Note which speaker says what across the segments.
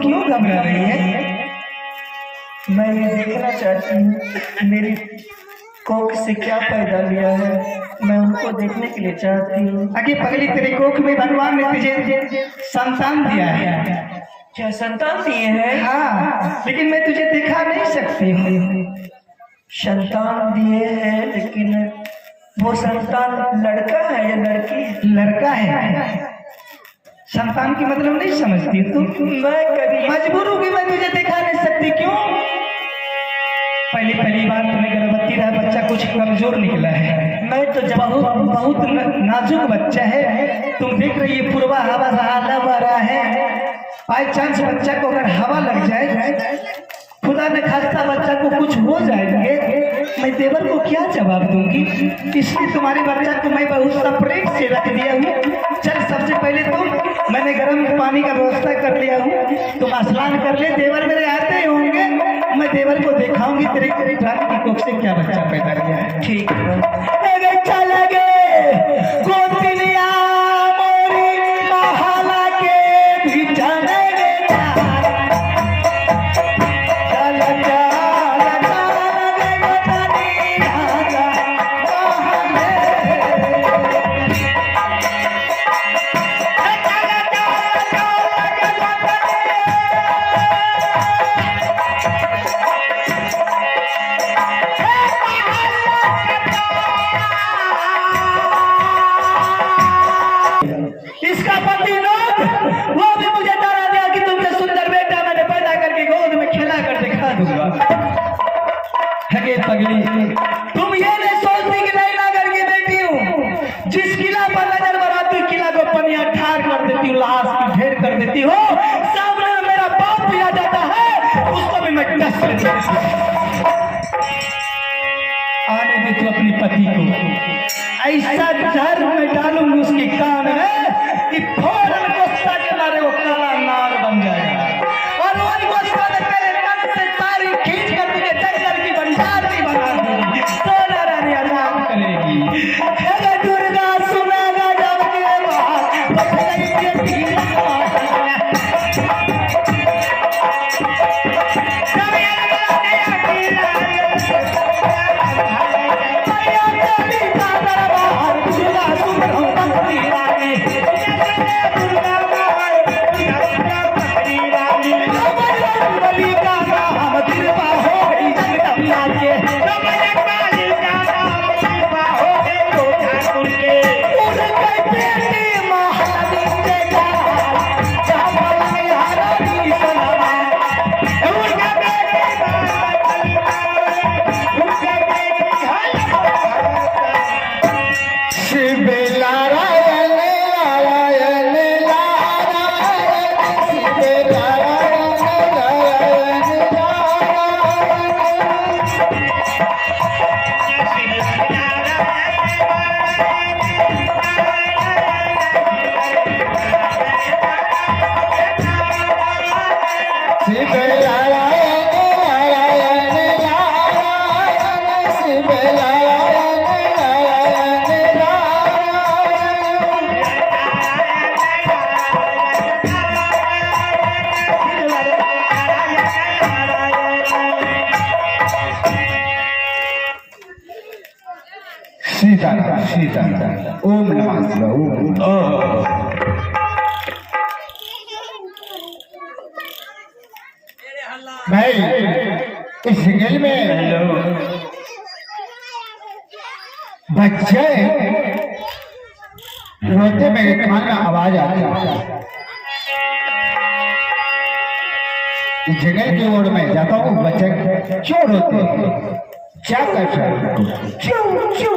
Speaker 1: क्यों घबरा रही है?
Speaker 2: मैं ये देखना चाहती हूँ मेरी कोख से क्या पैदा लिया है, मैं उनको देखने के लिए चाहती हूँ।
Speaker 1: आगे पगली तेरे कोख में भगवान ने तुझे संतान दिया है।
Speaker 2: क्या संतान दिए हैं?
Speaker 1: हाँ, लेकिन मैं तुझे दिखा नहीं सकती हूँ।
Speaker 2: संतान दिए हैं, लेकिन वो संतान लड़का है या लड़की?
Speaker 1: लड़का है। संतान की मतलब नहीं समझती तू?
Speaker 2: मैं कभी
Speaker 1: मजबूर होगी, मैं तुझे दिखा नहीं सकती। क्यों? पहली बार तुम्हें गर्भवती रहा, बच्चा कुछ कमजोर निकला है।
Speaker 2: मैं तो
Speaker 1: बहुत नाजुक बच्चा है। तुम देख रही है पूर्वा हवा सहारा बह रहा है। बाई चांस बच्चा को अगर हवा लग जाए, खुदा न खास्ता बच्चा को कुछ हो जाएंगे, मैं देवर को क्या जवाब दूंगी? इसलिए तुम्हारे बच्चा को मैं बहुत सेपरेट से रख दिया हूँ। चल, सबसे पहले मैंने गर्म पानी का व्यवस्था कर लिया हूँ, तुम स्नान कर ले। देवर मेरे आते ही होंगे, मैं देवर को दिखाऊंगी तेरे रानी की कोख से क्या बच्चा पैदा किया है।
Speaker 2: ठीक है।
Speaker 1: इसका पति लोग वो भी मुझे डरा दिया कि तुमसे सुंदर बेटा मैंने पैदा करके गोद में खिला कर दिखा दूंगा। हगे पगली, तुम ये नहीं सोचती कि मैं नगर की बेटी हूँ। जिस किला पर नजर बराती किला को पनिया ठार कर देती हूँ, लाश की ढेर कर देती हो। सामने में मेरा बाप भी आ जाता है, उसको भी मैं डस लेती हूँ। आने दे तू अपनी पति को, ऐसा जहर में डालूंगी उसके कान में कि फौरन गुस्सा के मारे वो काला नाग बन जाएगा। और वही गुस्सा में तेरे मन से सारी खींच कर तुझे जंगल की भंडार भी बना दूंगी। सोना रानी आराम करेगी। हे दुर्गा सुनागा जब के बाद बदलाई के तीर
Speaker 3: सीताराम सीताराम ओम नमः शिवाय ओम। भाई इस जंगल में बच्चे रोते मेरे कान में आवाज आती है। जंगल की ओर में जाता हूँ, बच्चे क्यों रोते हैं, क्या कर रहे क्यों क्यों?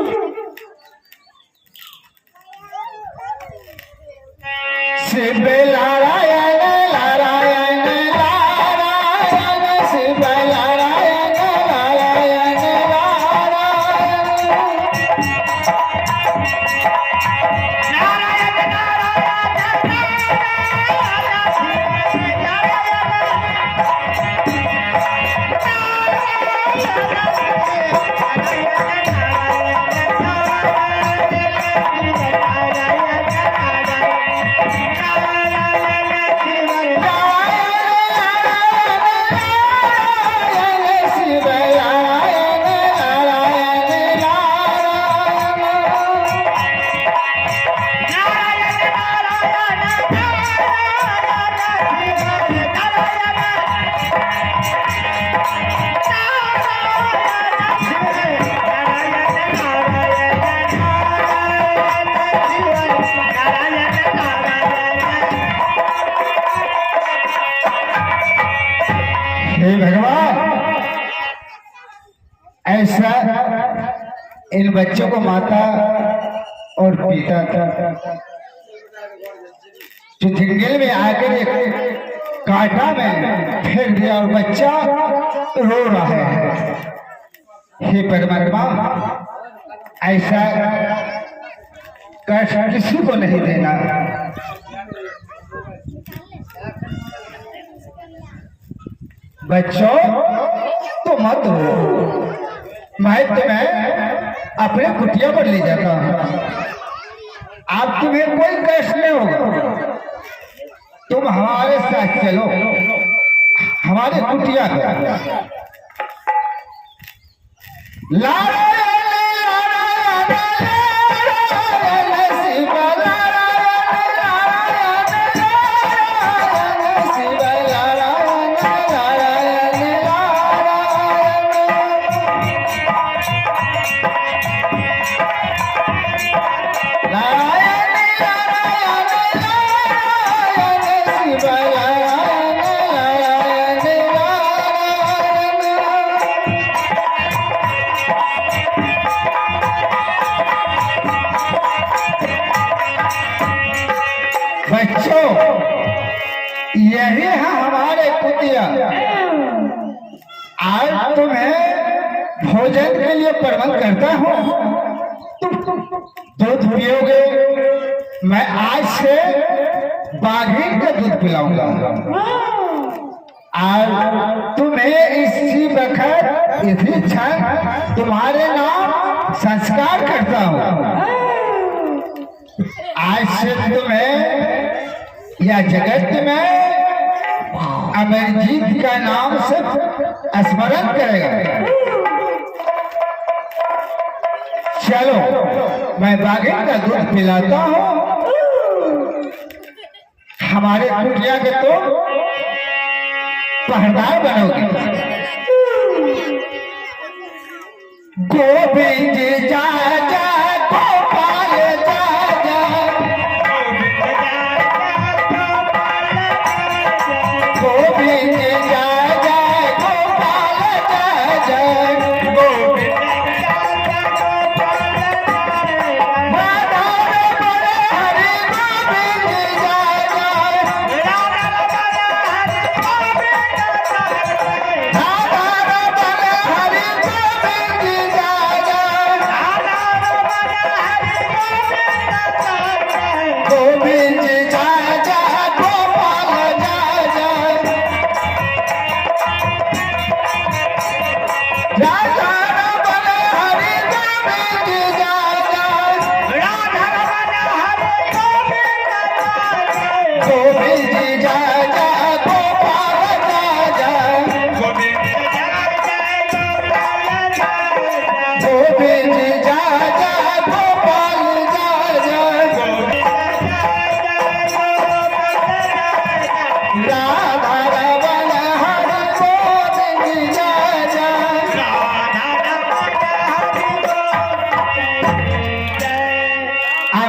Speaker 3: शिव नारायण नारायण नारायण शिव नारायण नारायण
Speaker 1: नारायण
Speaker 3: इन बच्चों को माता और पिता का जो जंगल में आकर एक कांटा में फेंक दिया और बच्चा रो रहा है। हे परमात्मा, ऐसा कष्ट किसी को नहीं देना। बच्चों तो मत रो, मैं तुम्हें अपने कुटिया पर ले जाता हूँ। आप तुम्हें कोई कष्ट नहीं होगा, तुम हमारे साथ चलो हमारे कुटिया पर। बच्चों, यही है हमारे कुटिया। आज तुम्हें भोजन के लिए प्रबंध करता हूँ। दूध पियोगे, मैं आज से बाघिन का दूध पिलाऊंगा। आज तुम्हें इसी वक्त इसी क्षण तुम्हारे नाम संस्कार करता हूँ। आज से तुम्हें या जगत में अमरजीत का नाम से स्मरण करेगा। चलो, मैं बाघिन का दूध पिलाता हूँ। हमारे कुटिया के तो पहरेदार बनोगे। गोविंद जा जा गोपाल जा जा, गोविंद जा जा गोपाल जा जा, गोविंद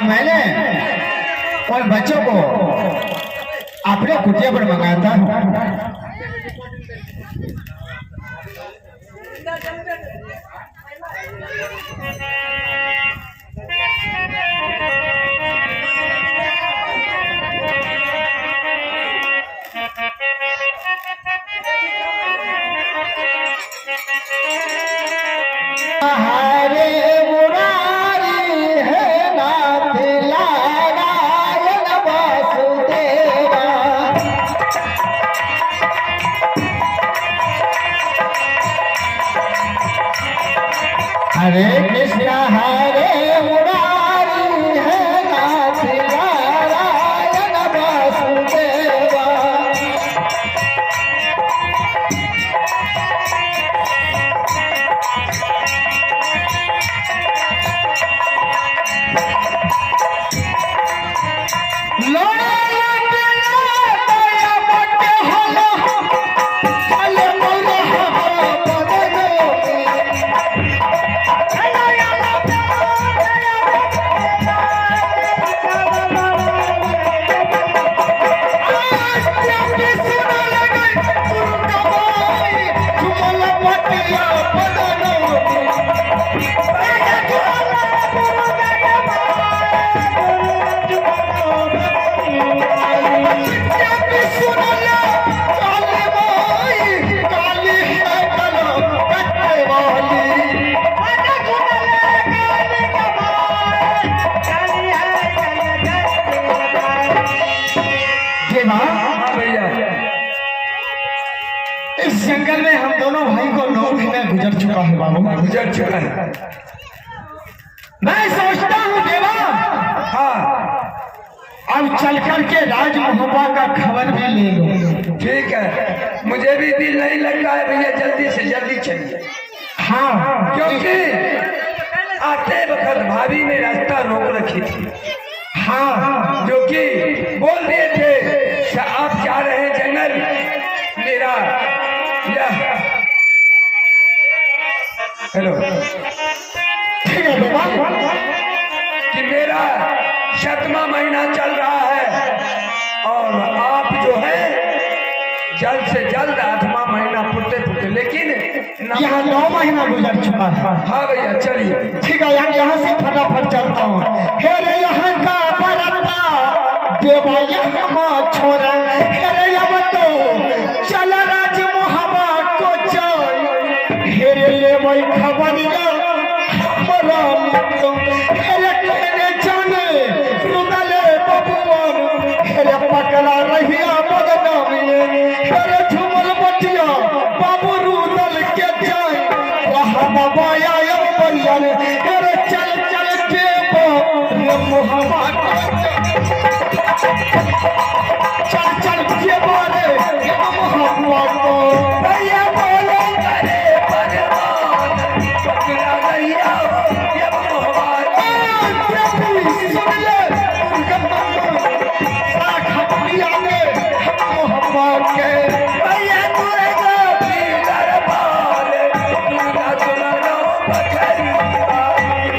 Speaker 3: मैंने और बच्चों को अपने कुटिया पर मंगाता हूँ। हरे कृष्णा हरे मुरारी है नाथ नारायण वासुदेवा। जंगल में हम दोनों भाई को 9 महीने गुजर चुका है बाबू,
Speaker 1: गुजर चुका है।
Speaker 3: मैं सोचता हूँ देवा,
Speaker 1: हाँ
Speaker 3: अब चल कर के राज मोहब्बा का खबर भी ले लो।
Speaker 1: ठीक है, मुझे भी दिल नहीं लग रहा है भैया, जल्दी से जल्दी चलिए।
Speaker 3: हाँ,
Speaker 1: क्योंकि आते वक्त भाभी ने रास्ता रोक रखी थी।
Speaker 3: हाँ,
Speaker 1: जो कि बोल दिए थे आप जा रहे हैं जंगल, मेरा यह हेलो
Speaker 3: ठीक है देवा,
Speaker 1: कि मेरा 7वां महीना चल रहा है और आप जो है जल्द से जल्द 8वां महीना पुरते पुरते, लेकिन
Speaker 3: यहाँ 9 महीना गुजर चुका है।
Speaker 1: हाँ भैया चलिए।
Speaker 3: ठीक है, यहाँ से फटाफट चलता हूँ। हे रे यहाँ का परता देवा यहाँ छोरा, हे रे अब तो चल राज मोहब्बा को चल, हे रे ले वही खबरिया हमारा मित्र, हे रे कहने जाने रुदले बबुआन, हे रे पकड़ा रहिया बदनामी, हे रे झुमल बटिया बाबू रुदल के जाए रहा बाबाया बलियान, हे रे चल चल देवा रे मोहब्बा चल चल देवा रे मोहब्बा को
Speaker 1: भैया बोलो करे भगवान, पकड़ा भैया ये भगवान।
Speaker 3: सुन ले मोहब्बा के
Speaker 1: भैया तुरे को भी दरबार, तू ना सुना लो बकरिया।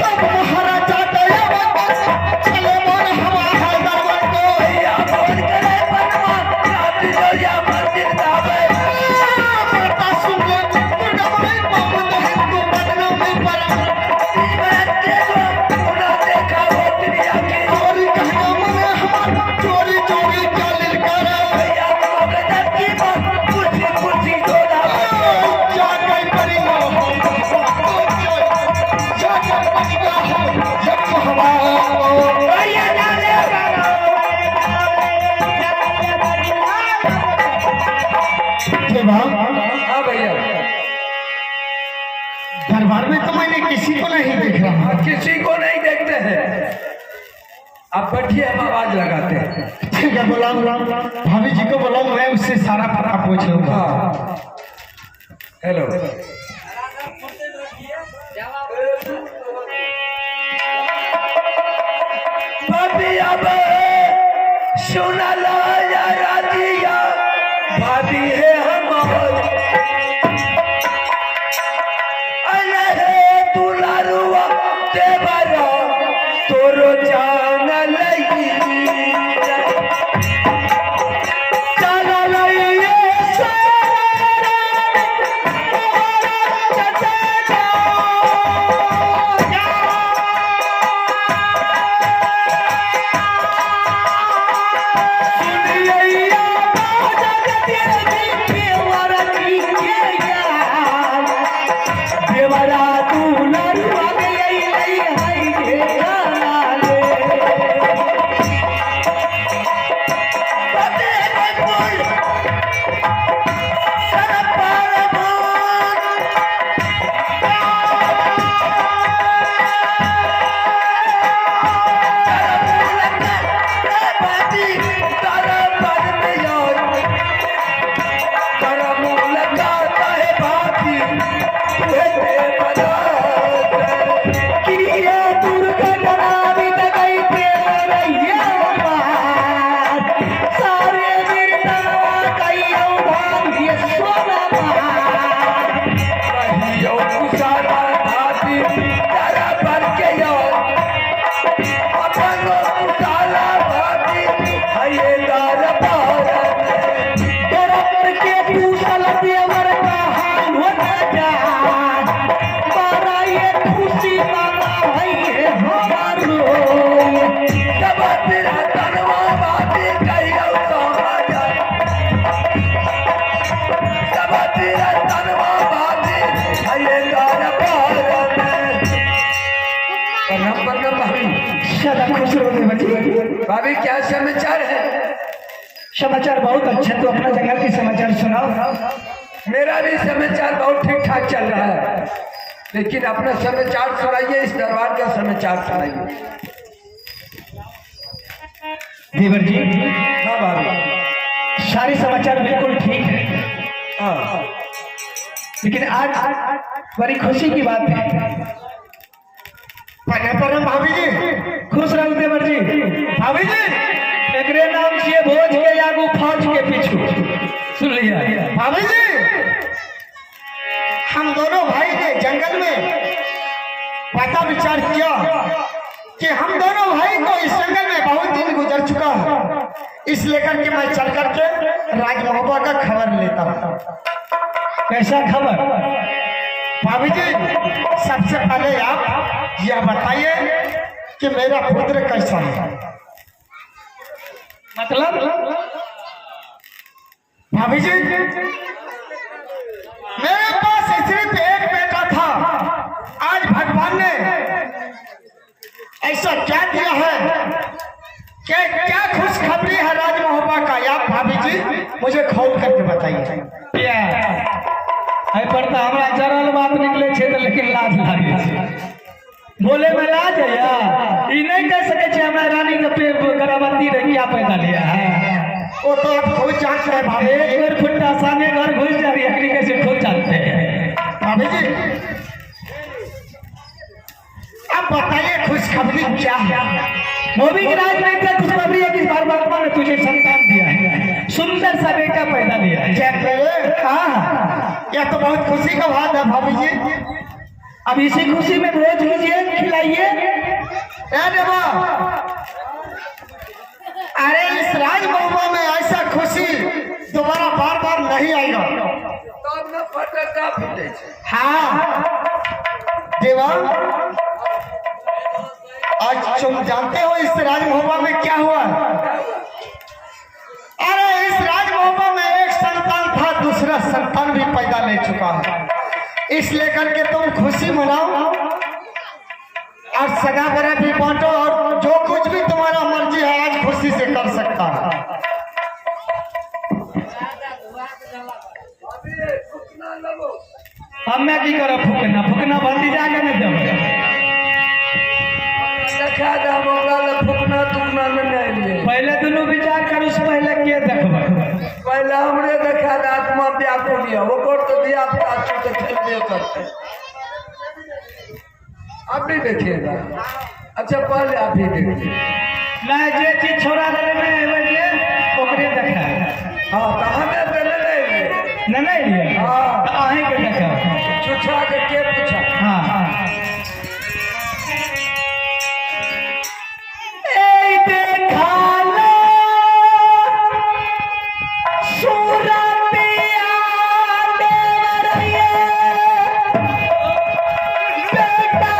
Speaker 3: तब महाराजा दया चले मोर हवा है दरबार को
Speaker 1: भैया बोल करे बनवा, रात जो या मंदिर दावे।
Speaker 3: बेटा सुन ले डबल बाबू हिंदू बदनामी पर
Speaker 1: बच्चे को उन्हें देखा वो दुनिया की।
Speaker 3: और कहना मने हम चोरी चोरी चल कर
Speaker 1: भैया तो गजब की बात, कुर्सी कुर्सी जोड़ा।
Speaker 3: जा गई करेगा जा कर बचगा जब हवा
Speaker 1: भैया जाने
Speaker 3: देवा
Speaker 1: हाँ भैया,
Speaker 3: दरबार में तो मैंने किसी को नहीं देख रहा।
Speaker 1: किसी को नहीं देखते हैं। आप बैठिए, हम आवाज लगाते हैं।
Speaker 3: ठीक है, बुलाओ भाभी जी को बुलाओ, मैं उससे सारा पता पूछ लूंगा।
Speaker 1: हाँ हेलो, भाभी अब सुना ला या दिया, भाभी है हमारी। अरे तू लारुआ देवरा तोरो जान लगी, जान लगी भाभी क्या समाचार है?
Speaker 2: समाचार बहुत अच्छा, तो अपना जंगल के समाचार सुनाओ।
Speaker 4: मेरा भी समाचार बहुत ठीक ठाक चल रहा है, लेकिन अपना समाचार सुनाइए, इस दरबार का समाचार सुनाइए।
Speaker 1: देवर जी,
Speaker 4: हाँ बाबू,
Speaker 1: सारे समाचार बिल्कुल ठीक है,
Speaker 4: हाँ
Speaker 1: लेकिन आज बड़ी खुशी की बात है।
Speaker 3: परम भाभी जी,
Speaker 1: खुश रहो देवर जी।
Speaker 3: भाभी जी,
Speaker 1: एकरे नाम से भोज के आगू फौज के पीछू, सुन लिया।
Speaker 3: भाभी जी, हम दोनों भाई ने जंगल में पता विचार किया कि हम दोनों भाई को इस जंगल में बहुत दिन गुजर चुका है, इस लेकर के मैं चल करके राज महोबा का खबर लेता हूँ।
Speaker 1: कैसा खबर?
Speaker 3: भाभी जी, सबसे पहले आप यह बताइए कि मेरा पुत्र कैसा है।
Speaker 1: मतलब
Speaker 3: भाभी जी, मेरे पास सिर्फ एक बेटा था, आज भगवान ने ऐसा क्या दिया है कि क्या खुशखबरी है राज महोबा का, आप भाभी जी मुझे खोल करके बताइए।
Speaker 1: क्या है पर तो हमरा जरल बात निकले छे तो, लेकिन लाज लागे छे बोले में लाज है यार। ई नहीं कह सके छे हमरा रानी के पे गर्भवती रह क्या पैदा लिया है।
Speaker 3: वो तो आप खुद जानते हैं भाभी।
Speaker 1: एक बार फुट्टा सामने घर घुस जा रही है, कैसे खुद जानते हैं
Speaker 3: भाभी जी, अब बताइए खुशखबरी क्या है।
Speaker 1: मोदी की राज में क्या खुशखबरी है कि परमात्मा ने तुझे संतान दिया है, सुंदर सा बेटा पैदा लिया है।
Speaker 3: क्या करे?
Speaker 1: हाँ,
Speaker 3: यह तो बहुत खुशी का बात है भाभी जी।
Speaker 1: अब इसी खुशी में भोज लीजिए, खिलाइए।
Speaker 3: अरे इस राज महोबा में ऐसा खुशी दोबारा बार बार नहीं आएगा।
Speaker 4: तब न फटका फूटे छे।
Speaker 3: हाँ देवा, आज तुम जानते हो इस राज महोबा में क्या हुआ? अरे इस राज महोबा में एक संतान था, दूसरा संतान भी पैदा ले चुका है, इस लेकर के तुम खुशी मनाओ और सगा बरा भी बांटो, और जो कुछ भी तुम्हारा मर्जी है आज खुशी से कर सकता है।
Speaker 1: हमें की करो फुकना फुकना बंदी जाके नहीं देव
Speaker 4: देखा जा मोला ले फुकना तुकना में नहीं लिए।
Speaker 1: पहले दोनों विचार करू से पहले के देखबे।
Speaker 4: पहले हमरे देखा जा आत्मा व्याकुल लिया, वो कर तो दिया आपका तो खेलने करते। आप भी देखिएगा। अच्छा पहले आप ही देखिए।
Speaker 1: ना जे चीज छोड़ा देने में बजे ओकरे देखा।
Speaker 4: हाँ कहाँ में देने नहीं
Speaker 1: नहीं लिए।
Speaker 4: हाँ।
Speaker 1: तो आहे के देखा।
Speaker 4: छुछा के पूछा।
Speaker 1: हाँ ए देखा लो सूरतिया देवरिया बेटा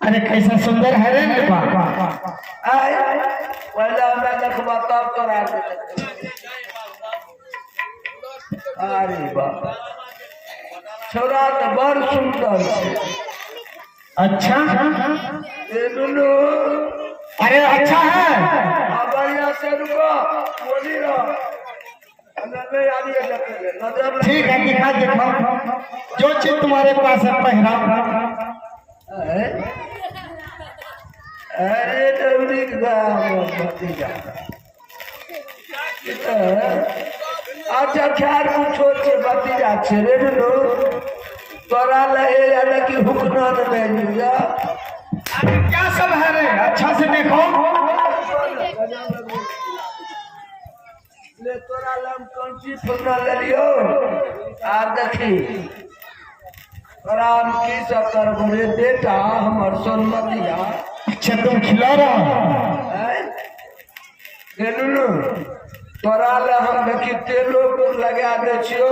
Speaker 3: अरे कैसा सुंदर है रे मेरे बाबा।
Speaker 4: आय पहले हमरा देखबा तब तोरा अरे बाबा छोरा तो बड़ सुंदर छै।
Speaker 3: अच्छा
Speaker 4: ए दुनू
Speaker 3: अरे अच्छा है।
Speaker 4: बढ़िया से रुको बोली रहो नहीं आ रही है नजर
Speaker 3: ठीक है दिखा दिखाओ जो चीज तुम्हारे पास है पहरा।
Speaker 4: अरे डबरी भतीजा अच्छा ख्याल पूछो छे भतीजा छे रे लो तोरा लहे यानी कि हुकना में लिया
Speaker 3: अरे क्या सब है रे अच्छा से देखो।
Speaker 4: ले तोरा लम कौन चीज फुकना ले लियो आ देखी तोरा हम की सब करबो रे बेटा हमर सोनमतिया।
Speaker 3: अच्छा तुम खिला रहा
Speaker 4: गेलू तोरा ले हम देखी तेलो को लगा दे छियो।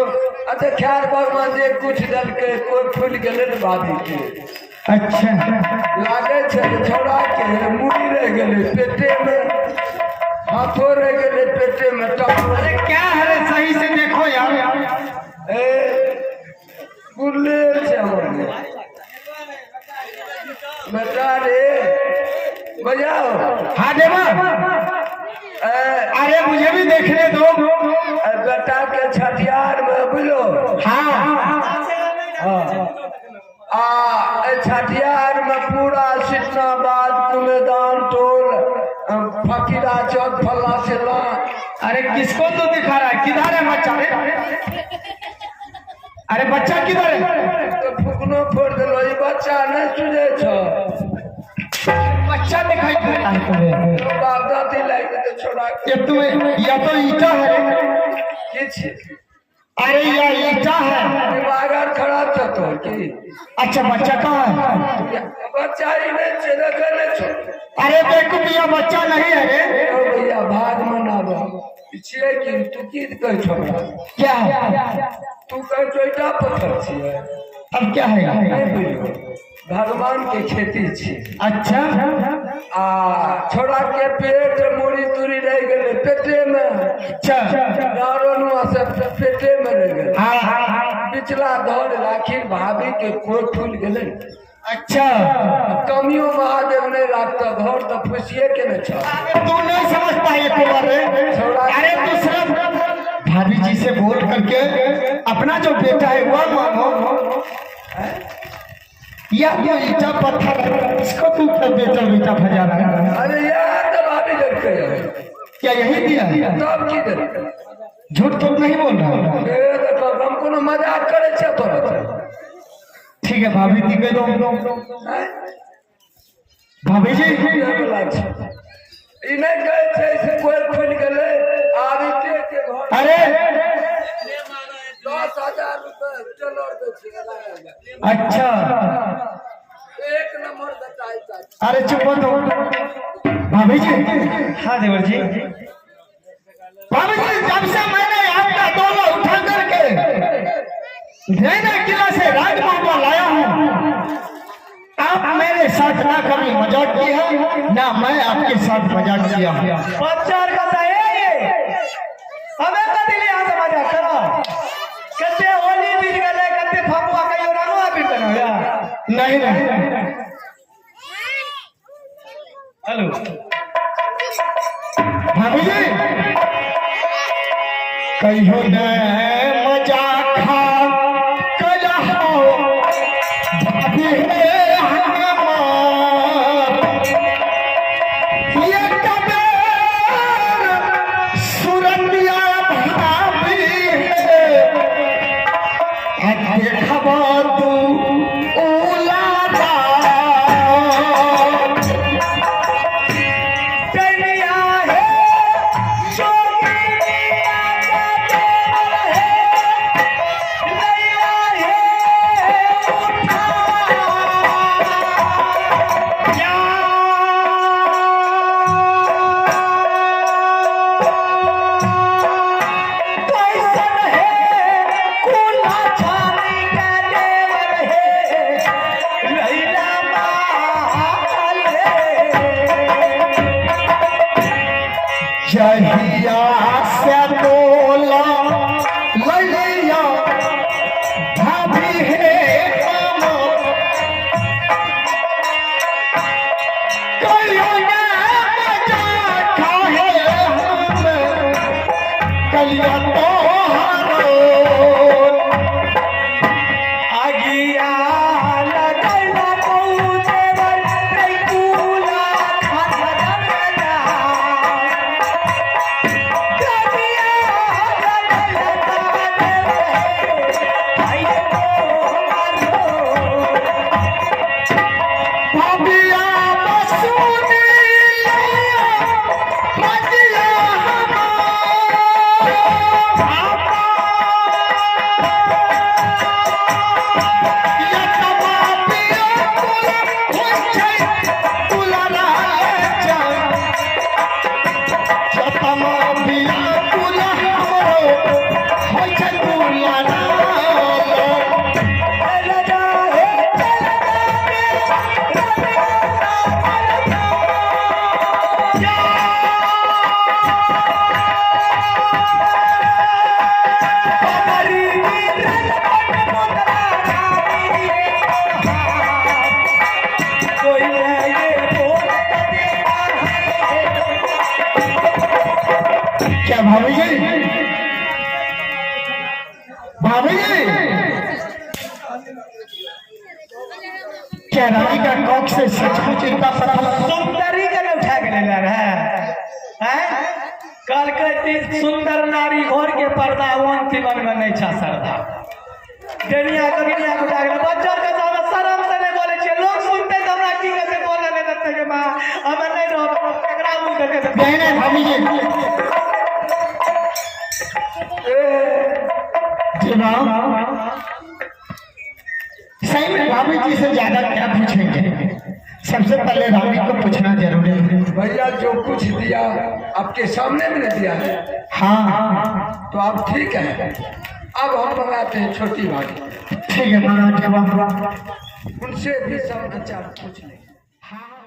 Speaker 4: अच्छा ख्याल भगवान जे कुछ दल के कोई फूल गेले न भाभी के
Speaker 3: अच्छा
Speaker 4: लागे छे छोड़ा के मुड़ी रह गेले पेटे में हाथों रह गेले पेटे में
Speaker 3: अरे क्या है रे सही से देखो यार।
Speaker 4: ए गुल्ले छे हमर बेटा रे बजाओ।
Speaker 3: हाँ देवा अरे मुझे भी देखने दो।
Speaker 4: बेटा के छठियार में बोलो
Speaker 3: हाँ
Speaker 4: छठियार में पूरा सिटनाबाद कुमेदान टोल फकीरा चौक फल्ला सिल्ला।
Speaker 3: अरे किसको तो दिखा रहा है किधर है बच्चा रे। अरे बच्चा किधर है।
Speaker 4: तो फुकनो फोड़ दिलो ये बच्चा नहीं सुने छो
Speaker 3: बच्चा दिखाई देता है तुम्हें।
Speaker 4: तो बाप दादी लाइक तो छोड़ा
Speaker 3: ये तुम्हें या तो ईटा है
Speaker 4: किछ
Speaker 3: अरे या ईटा है।
Speaker 4: दिमाग खराब था तो की
Speaker 3: अच्छा बच्चा कहाँ है।
Speaker 4: बच्चा ही नहीं छे देखने छो।
Speaker 3: अरे देखो भैया बच्चा नहीं है रे।
Speaker 4: ओ भैया भाग मनाबो छिए कि तू की कह छोड़ा
Speaker 3: क्या
Speaker 4: तू कह चोटा पत्थर छिए।
Speaker 3: अब क्या है।
Speaker 4: नहीं बुझो भगवान के खेती छी।
Speaker 3: अच्छा
Speaker 4: छोड़ा के पेट मुड़ी तुरी रह गए पेटे में।
Speaker 3: अच्छा
Speaker 4: दारोनुआ से पेटे में रह गए।
Speaker 3: हाँ हाँ हाँ
Speaker 4: पिछला दौड़ लाखिर भाभी के कोई फूल गए।
Speaker 3: अच्छा
Speaker 4: कमियों महादेव नहीं रखता घर तो फुसिए के न छा।
Speaker 3: तू नहीं समझता ये कुमार रे। अरे तू सिर्फ भाभी जी से बोल करके अपना जो बेटा है वह मांगो। या ये ईटा पत्थर है इसको तू क्या बेटा बेटा भजा रहा है।
Speaker 4: अरे यार तो भाभी देखते हैं
Speaker 3: क्या यही दिया
Speaker 4: तब की देखते
Speaker 3: झूठ तो नहीं बोल रहा।
Speaker 4: ये देखो हमको न मजाक करे छे तो
Speaker 3: ठीक है भाभी जी कह दो भाभी जी
Speaker 4: ई नहीं कहे छे से कोई फूल गेले आबी के घर।
Speaker 3: अरे
Speaker 4: 10,000 रुपए चलो दे छे।
Speaker 3: अच्छा
Speaker 4: एक नंबर बताई था।
Speaker 3: अरे चुप दो भाभी जी। हाँ देवर जी भाभी जी जब से मैंने आपका दोनों उठा करके नैना किला से राजमहल में लाया हूँ आप मेरे साथ ना कभी मजाक किया है ना मैं आपके साथ मजाक किया हूँ।
Speaker 1: बच्चार का ये हमें कभी नहीं आता मजाक करो कते होली बीत गए कते फगुआ कहियो रंगवा बीत गए यार।
Speaker 3: नहीं नहीं
Speaker 1: हेलो
Speaker 3: भाभी जी कहियो न मजाक खा कलहो भाभी ये कबे सुरतिया भाभी है देखबो तू उलादा
Speaker 1: कन्या है सोनिया का देवर है नैया है उठा या कैसन है कुला छानी का देवर है
Speaker 3: क्या रानी का कोख से सचमुच इतना पता
Speaker 1: सुंदरी के न उठा के ले जा रहा है कल कहती सुंदर नारी घोर के पर्दा अंतिमन में नहीं छा सरदा दुनिया कगिनिया को डागला बच्चा के सामने शर्म से नहीं बोले छे लोग सुनते तो हमरा की कहते बोले नहीं देते के मां हम नहीं रहो एकरा मुंह देखे
Speaker 3: बहने भाभी जी जनाब सही में भाभी जी से ज्यादा क्या पूछेंगे सबसे पहले रानी को पूछना जरूरी है।
Speaker 4: भैया जो कुछ दिया आपके सामने में दिया है
Speaker 3: हाँ
Speaker 4: तो आप ठीक है। अब हम मंगाते हैं छोटी भाभी,
Speaker 3: ठीक है महाराज जवाब
Speaker 4: उनसे भी समाचार पूछ लें।
Speaker 3: हाँ